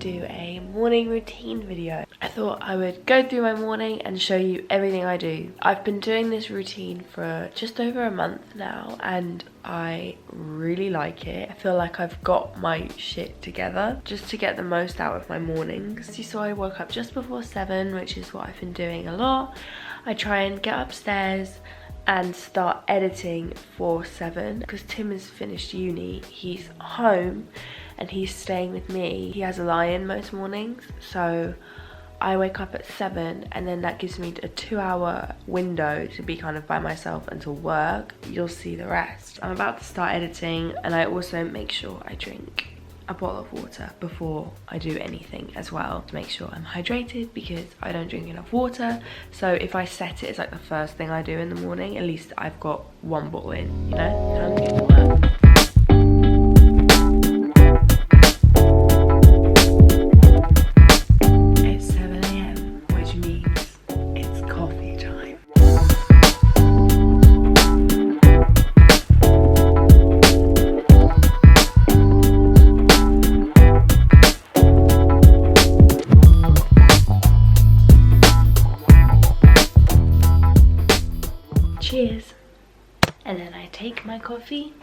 do a morning routine video. I thought I would go through my morning and show you everything I do. I've been doing this routine for just over a month now and I really like it. I feel like I've got my shit together just to get the most out of my mornings. You saw I woke up just before 7, which is what I've been doing a lot. I try and get upstairs and start editing for 7 because Tim has finished uni. He's home and he's staying with me. He has a lie-in most mornings, so I wake up at 7 and then that gives me a 2-hour window to be kind of by myself until work. You'll see the rest. I'm about to start editing and I also make sure I drink a bottle of water before I do anything as well to make sure I'm hydrated because I don't drink enough water. So if I set it as like the first thing I do in the morning, at least I've got 1 bottle in, you know? Time to get to work. It's 7 AM, which means it's coffee time. Cheers. And then I take my coffee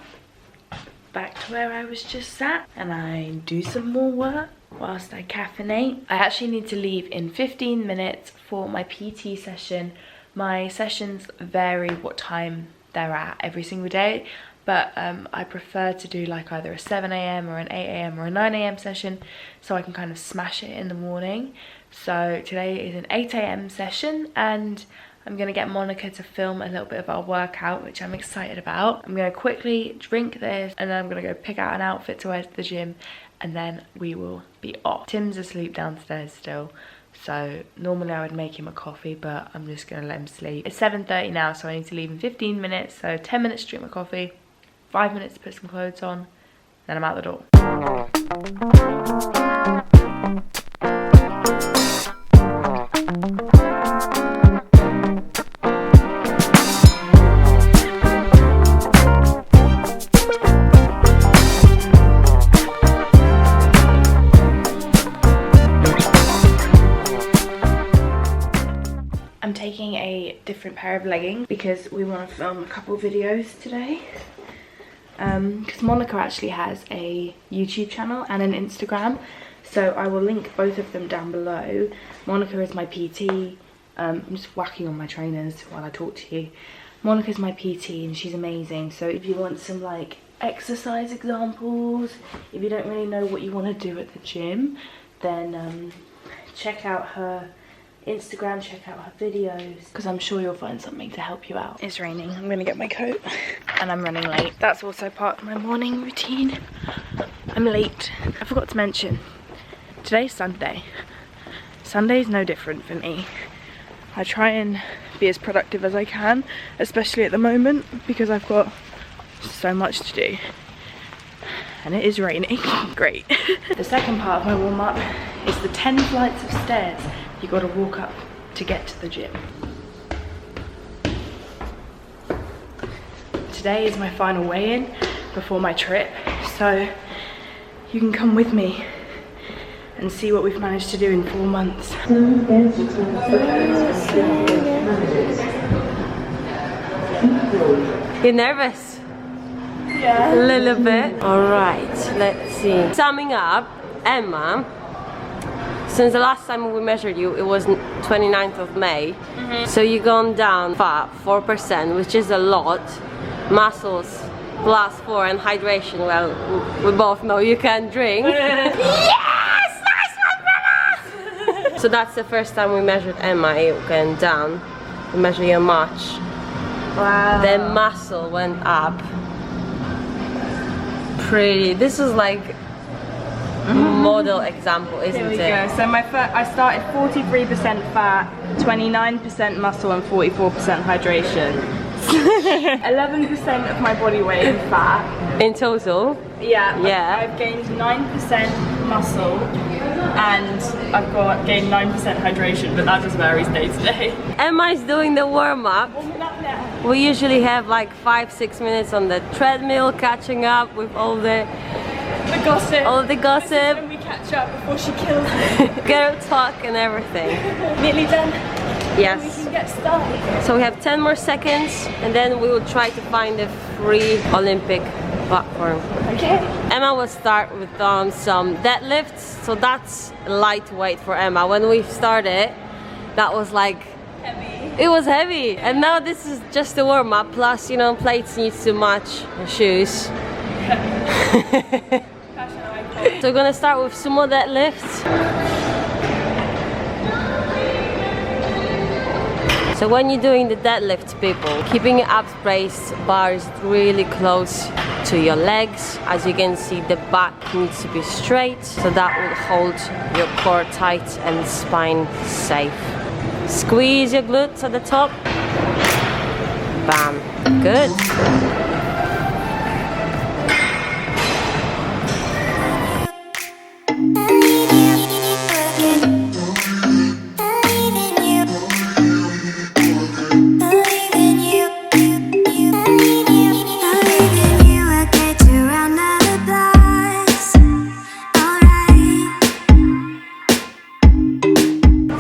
back to where I was just sat and I do some more work whilst I caffeinate. I actually need to leave in 15 minutes for my PT session. My sessions vary what time they're at every single day, but I prefer to do like either a 7 AM or an 8 AM or a 9 AM session so I can kind of smash it in the morning. So today is an 8 AM session and I'm gonna get Monica to film a little bit of our workout, which I'm excited about. I'm gonna quickly drink this and then I'm gonna go pick out an outfit to wear to the gym and then we will be off. Tim's asleep downstairs still, so normally I would make him a coffee, but I'm just gonna let him sleep. It's 7:30 now, so I need to leave in 15 minutes, so 10 minutes to drink my coffee, 5 minutes to put some clothes on, then I'm out the door. I'm taking a different pair of leggings because we want to film a couple videos today. Because Monica actually has a YouTube channel and an Instagram, so I will link both of them down below. Monica is my PT. I'm just whacking on my trainers while I talk to you. Monica's my PT and she's amazing, so if you want some like exercise examples, if you don't really know what you want to do at the gym, then check out her Instagram, check out her videos, because I'm sure you'll find something to help you out. It's raining, I'm gonna get my coat and I'm running late. That's also part of my morning routine. I'm late. I forgot to mention, today's Sunday. Sunday's no different for me. I try and be as productive as I can, especially at the moment because I've got so much to do. And it is raining. Great. The second part of my warm-up is the 10 flights of stairs you gotta walk up to get to the gym. Today is my final weigh-in before my trip, so you can come with me and see what we've managed to do in 4 months. You're nervous? Yeah. A little bit. Alright, let's see. Summing up, Emma, since the last time we measured you, it was 29th of May. So you've gone down fat 4%, which is a lot. Muscles +4 and hydration, well, we both know you can drink. Yes! Nice one, brother! So that's the first time we measured Emma, it went down. We measured your march. Wow. The muscle went up. Pretty. This is like model example, isn't Here we it? go. So I started 43% fat, 29% muscle and 44% hydration. 11% of my body weight in fat. In total? Yeah. I've gained 9% muscle and I've gained 9% hydration, but that just varies day to day. Emma is doing the warm-up. We usually have like 5-6 minutes on the treadmill, catching up with all the gossip. All the gossip. When we catch up before she kills me. Get her talk and everything. Nearly done. Yes. We can get started. So we have 10 more seconds and then we will try to find a free Olympic platform. Okay. Emma will start with some deadlifts. So that's lightweight for Emma. When we started, that was like Heavy. it was heavy, and now this is just a warm-up. Plus, you know, plates needs to match the shoes. So we're gonna start with sumo deadlifts. So when you're doing the deadlift, people, keeping your abs braced, bars really close to your legs. As you can see, the back needs to be straight, so that will hold your core tight and spine safe. Squeeze your glutes at the top. Bam. Good.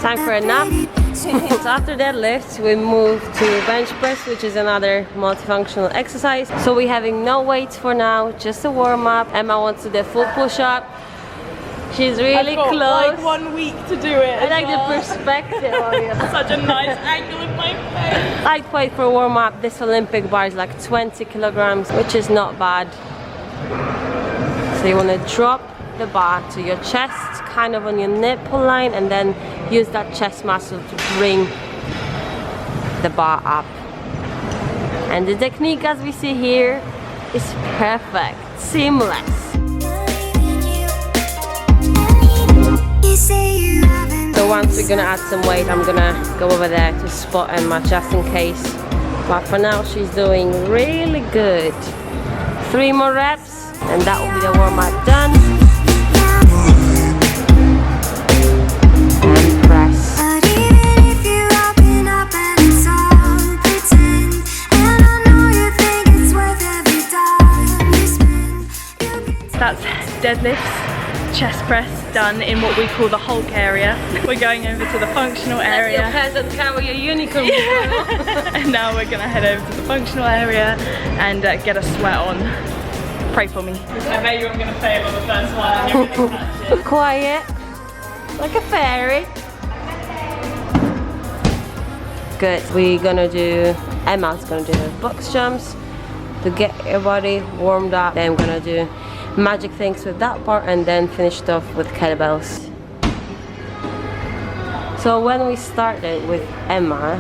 Time for a nap. So after deadlifts, we move to bench press, which is another multifunctional exercise. So we're having no weights for now, just a warm up. Emma wants to do a full push up. She's really I've got close. like 1 week to do it. I like the perspective on you. Such a nice angle in my face. Lightweight for a warm up. This Olympic bar is like 20 kilograms, which is not bad. So you want to drop the bar to your chest, kind of on your nipple line, and then use that chest muscle to bring the bar up. And the technique, as we see here, is perfect, seamless. So once we're gonna add some weight, I'm gonna go over there to spot Emma just in case. But for now, she's doing really good. 3 more reps, and that will be the warm up done. And press. That's deadlifts, chest press done in what we call the Hulk area. We're going over to the functional area. Your peasant carry a unicorn. And now we're gonna head over to the functional area and get a sweat on. Pray for me. I bet you were gonna fail on the first one and you're gonna catch it. Quiet, like a fairy. Good. We're gonna do, Emma's gonna do box jumps to get your body warmed up. Then I'm gonna do magic things with that part and then finished off with kettlebells. So when we started with Emma,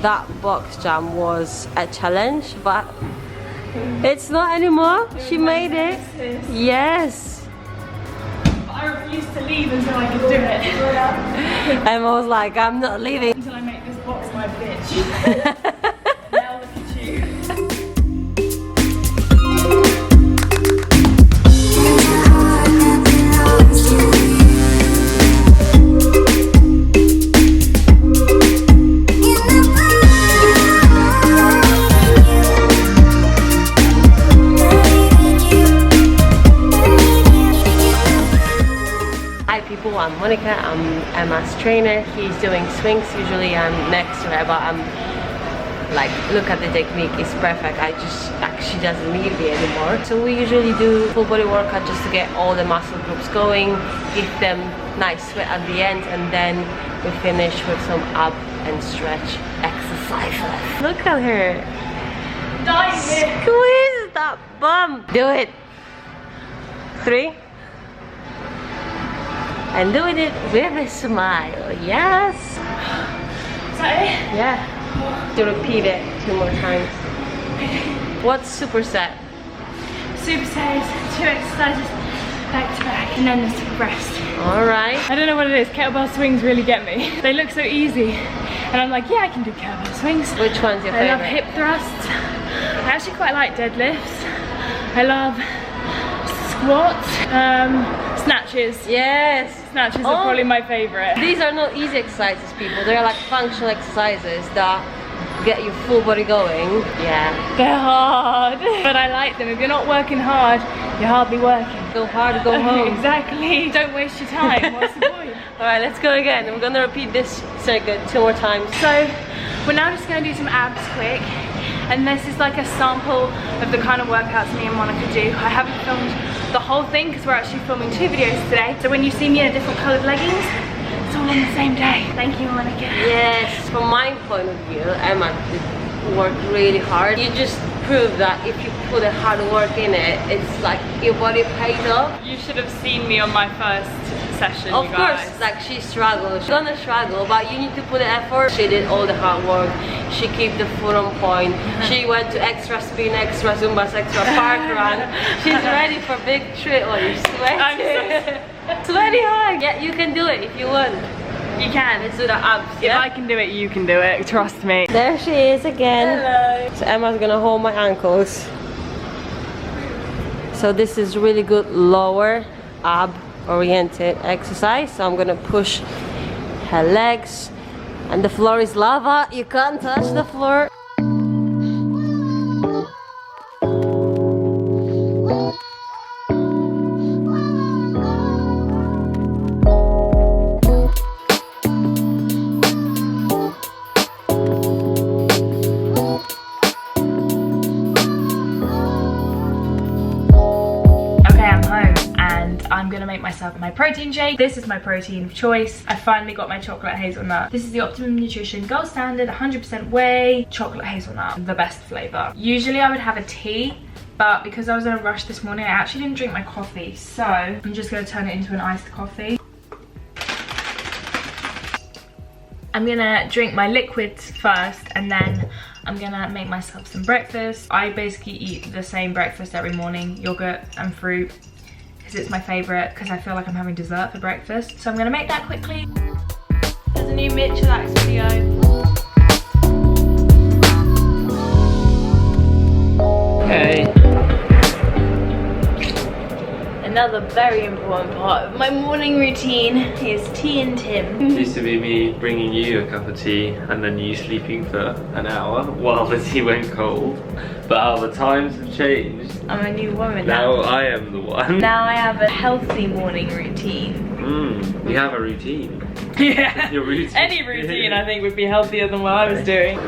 that box jump was a challenge, but it's not anymore. She made it. Yes. But I refused to leave until I could do it. Emma was like, I'm not leaving. Until I make this box my bitch. Now look at you. I'm Monica, I'm Emma's trainer. He's doing swings. Usually I'm next to her, but I'm like, look at the technique, it's perfect. She doesn't need me anymore. So we usually do full body workout just to get all the muscle groups going, give them nice sweat at the end, and then we finish with some ab and stretch exercises. Look at her. Squeeze that bum. Do it. 3. And doing it with a smile. Yes. Is that it? Yeah. To repeat it 2 more times. What's superset? Superset is 2 exercises back to back, and then there's the rest. All right. I don't know what it is. Kettlebell swings really get me. They look so easy, and I'm like, yeah, I can do kettlebell swings. Which one's your favorite? I love hip thrusts. I actually quite like deadlifts. I love squats, snatches. Yes. Snatches are probably my favorite. These are not easy exercises, people. They're like functional exercises that get your full body going. Yeah. They're hard, but I like them. If you're not working hard, you're hardly working. Go hard, go home. Exactly. Don't waste your time. What's the point? Alright, let's go again. We're gonna repeat this circuit 2 more times. So, we're now just gonna do some abs quick. And this is like a sample of the kind of workouts me and Monica do. I haven't filmed the whole thing because we're actually filming 2 videos today. So when you see me in different coloured leggings, it's all on the same day. Thank you, Monica. Yes, from my point of view, Emma worked really hard. You just prove that if you put a hard work in it, it's like your body pays off. You should have seen me on my first session, Of you guys. course, like she struggled. She's gonna struggle, but you need to put the effort. She did all the hard work. She kept the foot on point. She went to extra spin, extra Zumbas, extra park run. She's ready for big trip. Oh, you're sweating. Sweaty hard. Yeah, you can do it if you want. You can. Let's do the abs. If Yeah? I can do it, you can do it. Trust me. There she is again. Hello. So Emma's gonna hold my ankles. So this is really good lower ab oriented exercise. So I'm gonna push her legs, and the floor is lava. You can't touch the floor. I'm gonna make myself my protein shake. This is my protein of choice. I finally got my chocolate hazelnut. This is the Optimum Nutrition Gold Standard 100% whey chocolate hazelnut, the best flavor. Usually I would have a tea, but because I was in a rush this morning, I actually didn't drink my coffee, so I'm just gonna turn it into an iced coffee. I'm gonna drink my liquids first, and then I'm gonna make myself some breakfast. I basically eat the same breakfast every morning, yogurt and fruit, because it's my favorite, because I feel like I'm having dessert for breakfast. So I'm gonna make that quickly. There's a new Mitchellax video. Hey. Another very important part of my morning routine is tea and Tim. It used to be me bringing you a cup of tea and then you sleeping for an hour while the tea went cold. But how the times have changed. I'm a new woman now. Now I am the one. Now I have a healthy morning routine. You have a routine. Yeah. Your routine. Any routine I think would be healthier than what I was doing.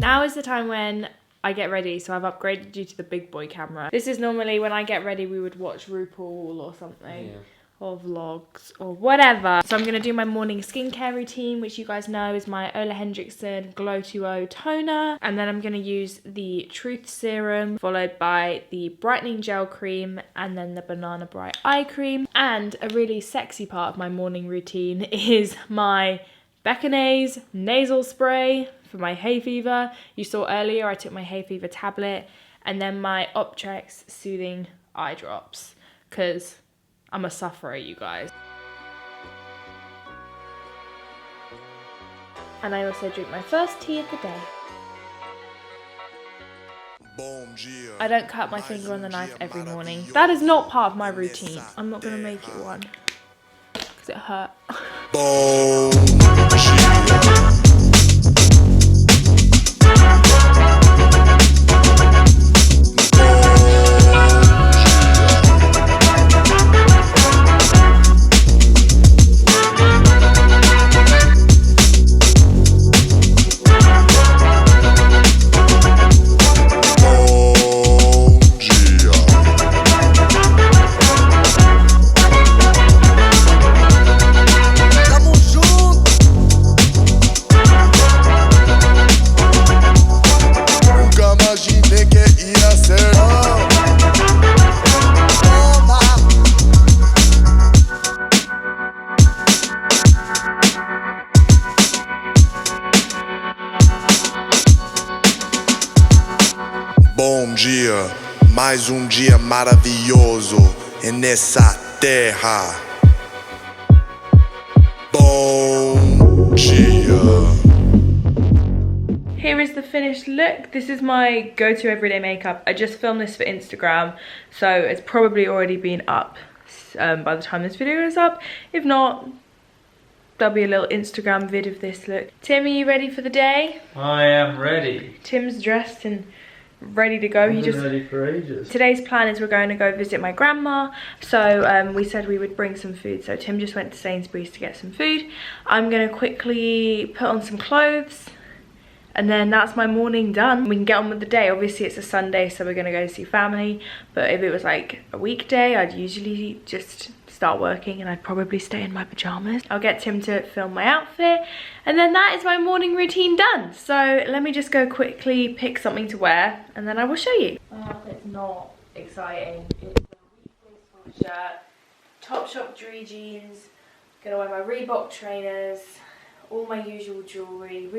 Now is the time when I get ready, so I've upgraded you to the big boy camera. This is normally when I get ready we would watch RuPaul or something. Yeah. Or vlogs or whatever. So I'm gonna do my morning skincare routine, which you guys know is my Ole Henriksen Glow 2.0 toner, and then I'm gonna use the Truth Serum, followed by the brightening gel cream, and then the Banana Bright eye cream. And a really sexy part of my morning routine is my Beckinase nasal spray for my hay fever. You saw earlier I took my hay fever tablet, and then my Optrex soothing eye drops, because I'm a sufferer, you guys. And I also drink my first tea of the day. I don't cut my finger on the knife every morning. That is not part of my routine. I'm not gonna make it one, because it hurt. Bom dia, mais dia maravilhoso nessa terra. Bom dia. Here is the finished look. This is my go-to everyday makeup. I just filmed this for Instagram, so it's probably already been up by the time this video is up. If not, there'll be a little Instagram vid of this look. Tim, are you ready for the day? I am ready. Tim's dressed and ready to go. I've been ready for ages. Today's plan is we're going to go visit my grandma, so we said we would bring some food, so Tim just went to Sainsbury's to get some food. I'm going to quickly put on some clothes, and then that's my morning done. We can get on with the day. Obviously it's a Sunday, so we're gonna go see family, but if it was like a weekday, I'd usually just start working and I'd probably stay in my pajamas. I'll get Tim to film my outfit, and then that is my morning routine done. So let me just go quickly pick something to wear, and then I will show you. My outfit's not exciting. It's a weekly sweatshirt, Topshop Dree jeans, gonna wear my Reebok trainers, all my usual jewellery,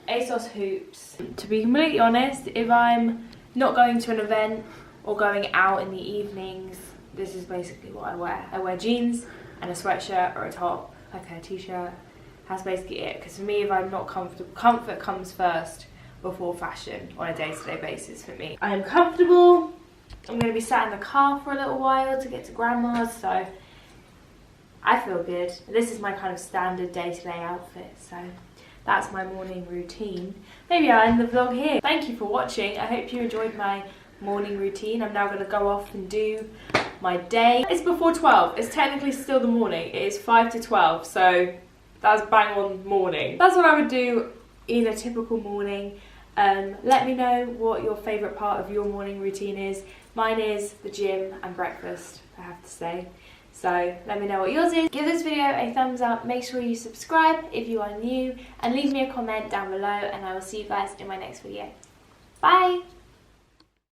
ASOS hoops. To be completely honest, if I'm not going to an event or going out in the evenings, this is basically what I wear. I wear jeans and a sweatshirt or a top, like a t-shirt. That's basically it. Because for me, if I'm not comfortable, comfort comes first before fashion on a day-to-day basis for me. I am comfortable. I'm going to be sat in the car for a little while to get to grandma's, so I feel good. This is my kind of standard day-to-day outfit, so that's my morning routine. Maybe I'll end the vlog here. Thank you for watching. I hope you enjoyed my morning routine. I'm now going to go off and do my day. It's before 12. It's technically still the morning. It is 5 to 12, so that's bang on morning. That's what I would do in a typical morning. Let me know what your favourite part of your morning routine is. Mine is the gym and breakfast, I have to say. So let me know what yours is. Give this video a thumbs up, make sure you subscribe if you are new, and leave me a comment down below, and I will see you guys in my next video. Bye!